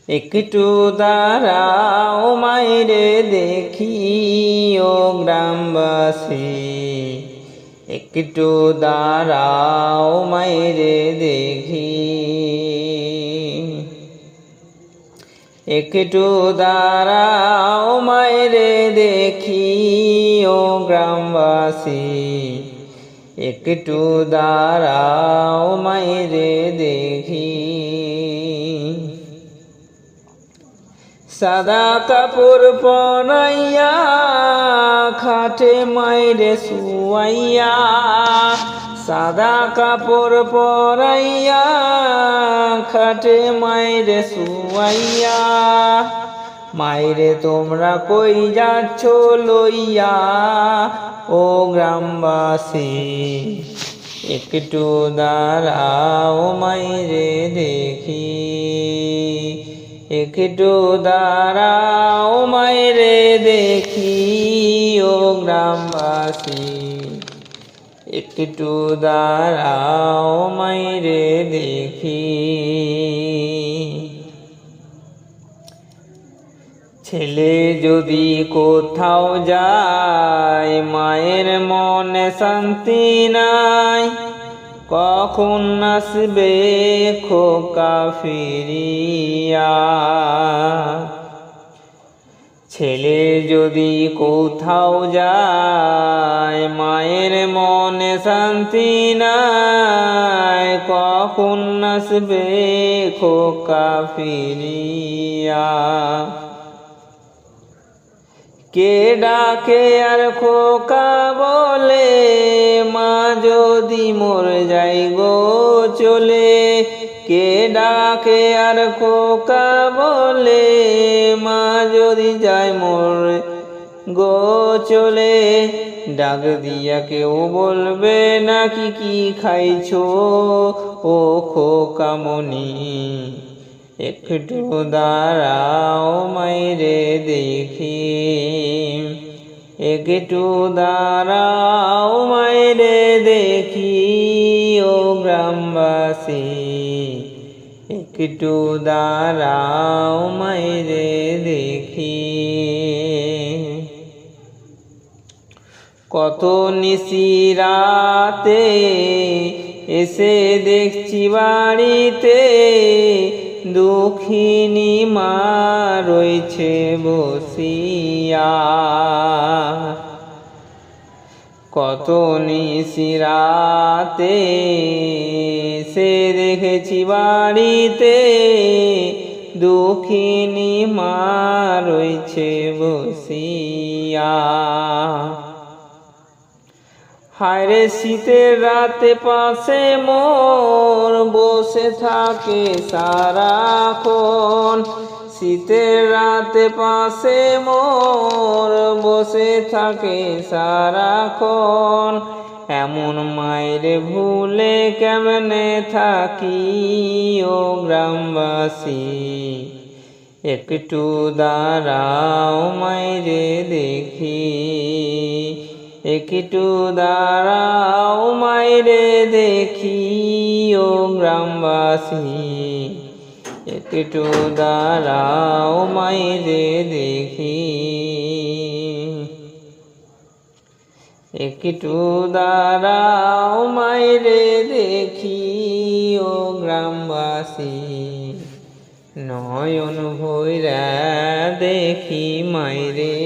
একটু দাঁড়াও মাইরে দেখি ও গ্রামবাসী, একটু দাঁড়াও মাইরে দেখি, একটু দাঁড়াও মাইরে দেখি ও গ্রামবাসী, একটু দাঁড়াও মাইরে দেখি। সাদা কাপড় পরাইয়া খাটে মাইরে শুয়াইয়া, সাদা কাপড় পরাইয়া খাটে মাইরে শুয়াইয়া, মাইরে তোমরা কই যাচ্ছ লইয়া ও গ্রামবাসী, একটু দাঁড়াও মাইরে দেখি, একটু দাঁড়াও মাইরে দেখি ও গ্রামবাসী, একটু দাঁড়াও মাইরে দেখি। ছেলে যদি কোথাও যায় মায়ের মনে শান্তি নাই, কখন আসবে খোকা ফিরিয়া। ছেলে যদি কোথাও যায় মায়ের মনে শান্তি নাই, কখন আসবে খোকা ফিরিয়া। কে ডাকে আর খোকা বলে, মা যদি মোর যাই গো চলে, কে ডাকে আর খোকা বলে, মা যদি যায় মোর গো চলে। ডাক দিয়া কেউ বলবে নাকি কি খাইছো ও খোকা মনি, একটু দাঁড়াও মাইরে দেখি, একটু দাঁড়াও মাইরে দেখি ও গ্রামবাসী, একটু দাঁড়াও মাইরে দেখি। কত নিশিরাতে এসে দেখছি বাড়িতে, দুঃখিনী মা রয়েছে বসিয়া। কত নিশিরাতে সে দেখেছি বাড়িতে, দুঃখিনী মা রয়েছে বসিয়া। হায়রে শীতের রাতে পাশে মোর বসে থাকে সারাক্ষণ, শীতের রাতে পাশে মোর বসে থাকে সারাক্ষণ। এমন মায়ের ভুলে কেমনে থাকি ও গ্রামবাসী, একটু দাঁড়াও মাইরে দেখি, একটু দাঁড়াও মাইরে দেখি ও গ্রামবাসী, একটু দাঁড়াও মাইরে দেখি, একটু দাঁড়াও মাইরে দেখি ও গ্রামবাসী। নয়ন ভৈরা দেখি মাইরে